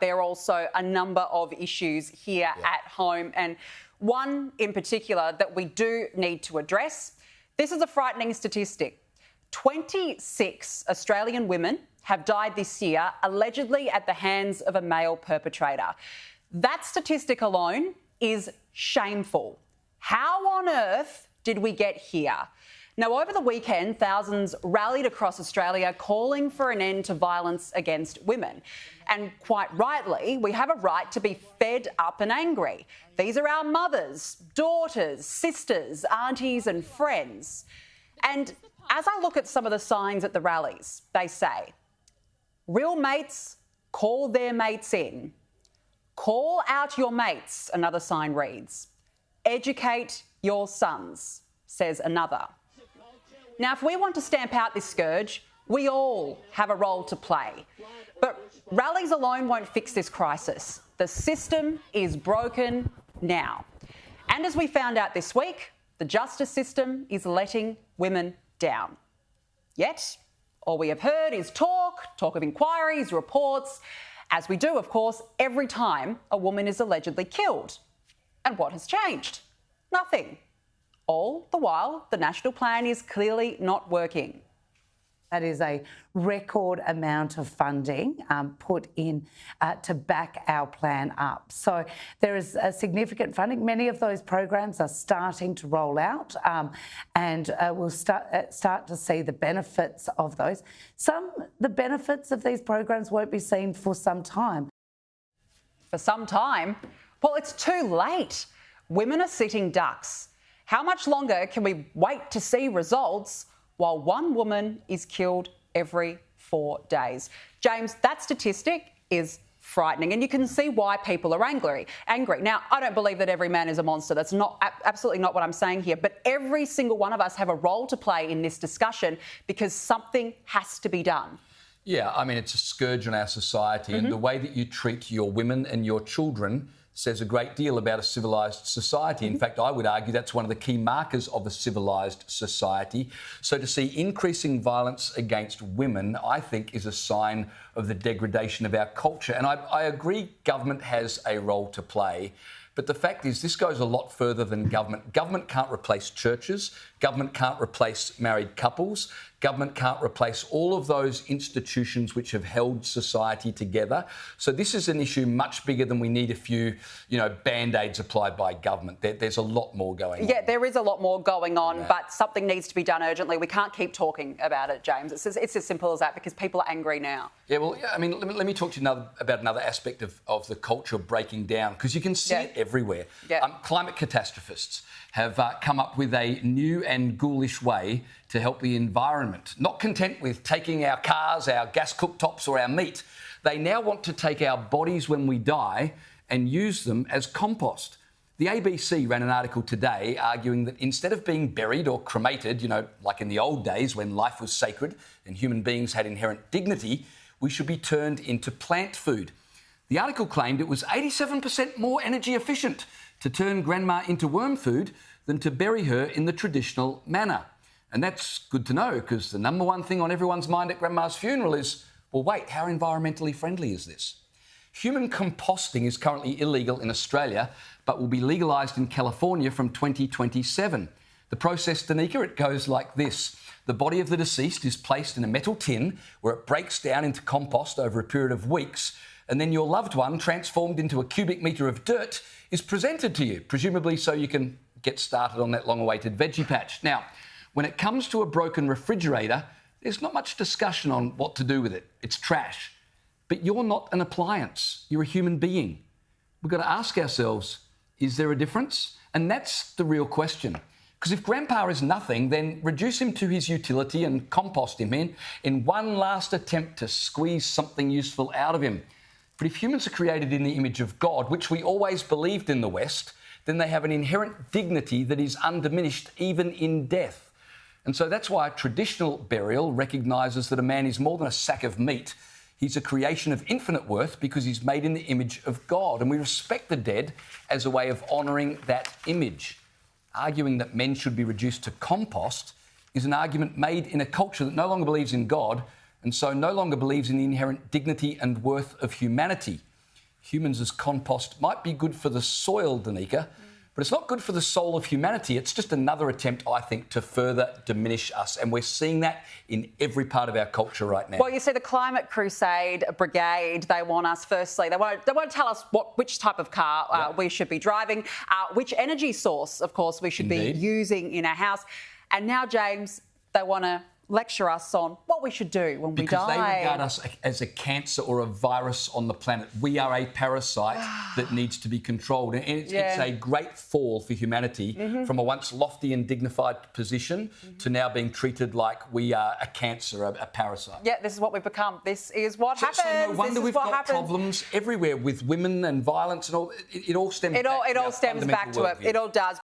There are also a number of issues here at home, and one in particular that we do need to address. This is a frightening statistic. 26 Australian women have died this year, allegedly at the hands of a male perpetrator. That statistic alone is shameful. How on earth did we get here? Now, over the weekend, thousands rallied across Australia calling for an end to violence against women. And quite rightly, we have a right to be fed up and angry. These are our mothers, daughters, sisters, aunties and friends. And as I look at some of the signs at the rallies, they say, real mates call their mates in. Call out your mates, another sign reads. Educate your sons, says another. Now, if we want to stamp out this scourge, we all have a role to play. But rallies alone won't fix this crisis. The system is broken now. And as we found out this week, the justice system is letting women down. Yet, all we have heard is talk of inquiries, reports, as we do, of course, every time a woman is allegedly killed. And what has changed? Nothing. All the while, the national plan is clearly not working. That is a record amount of funding put in to back our plan up. So there is a significant funding. Many of those programs are starting to roll out and we'll start to see the benefits of those. The benefits of these programs won't be seen for some time. For some time? Well, it's too late. Women are sitting ducks. How much longer can we wait to see results while one woman is killed every 4 days? James, that statistic is frightening, and you can see why people are angry. Now, I don't believe that every man is a monster. That's absolutely not what I'm saying here. But every single one of us have a role to play in this discussion because something has to be done. Yeah, I mean, it's a scourge on our society, and the way that you treat your women and your children says a great deal about a civilised society. In fact, I would argue that's one of the key markers of a civilised society. So to see increasing violence against women, I think, is a sign of the degradation of our culture. And I agree government has a role to play. But the fact is, this goes a lot further than government. Government can't replace churches. Government can't replace married couples. Government can't replace all of those institutions which have held society together. So this is an issue much bigger than we need a few, band-aids applied by government. There's a lot more going on. Yeah, there is a lot more going on, but something needs to be done urgently. We can't keep talking about it, James. It's as simple as that because people are angry now. Yeah, well, I mean, let me talk to you about another aspect of the culture breaking down, because you can see it everywhere. Yeah. Climate catastrophists have come up with a new and ghoulish way to help the environment. Not content with taking our cars, our gas cooktops or our meat, they now want to take our bodies when we die and use them as compost. The ABC ran an article today arguing that instead of being buried or cremated, like in the old days when life was sacred and human beings had inherent dignity, we should be turned into plant food. The article claimed it was 87% more energy efficient to turn grandma into worm food than to bury her in the traditional manner. And that's good to know, because the number one thing on everyone's mind at grandma's funeral is, well, wait, how environmentally friendly is this? Human composting is currently illegal in Australia, but will be legalised in California from 2027. The process, Danica, it goes like this. The body of the deceased is placed in a metal tin where it breaks down into compost over a period of weeks, and then your loved one, transformed into a cubic metre of dirt, is presented to you, presumably so you can get started on that long-awaited veggie patch. Now, when it comes to a broken refrigerator, there's not much discussion on what to do with it. It's trash. But you're not an appliance. You're a human being. We've got to ask ourselves, is there a difference? And that's the real question. Because if Grandpa is nothing, then reduce him to his utility and compost him in one last attempt to squeeze something useful out of him. But if humans are created in the image of God, which we always believed in the West, then they have an inherent dignity that is undiminished even in death. And so that's why traditional burial recognises that a man is more than a sack of meat. He's a creation of infinite worth because he's made in the image of God. And we respect the dead as a way of honouring that image. Arguing that men should be reduced to compost is an argument made in a culture that no longer believes in God and so no longer believes in the inherent dignity and worth of humanity. humans as compost might be good for the soil, Danica, but it's not good for the soul of humanity. It's just another attempt, I think, to further diminish us. And we're seeing that in every part of our culture right now. Well, you see, the Climate Crusade Brigade, they want us, firstly, they want to tell us which type of car we should be driving, which energy source, of course, we should be using in our house. And now, James, they want to lecture us on what we should do when we die. Because they regard us as a cancer or a virus on the planet. We are a parasite that needs to be controlled. And it's a great fall for humanity from a once lofty and dignified position to now being treated like we are a cancer, a parasite. Yeah, this is what we've become. This is what happens. So no wonder we've got problems everywhere with women and violence and all. It all stems back to our back to it. worldview. It all does.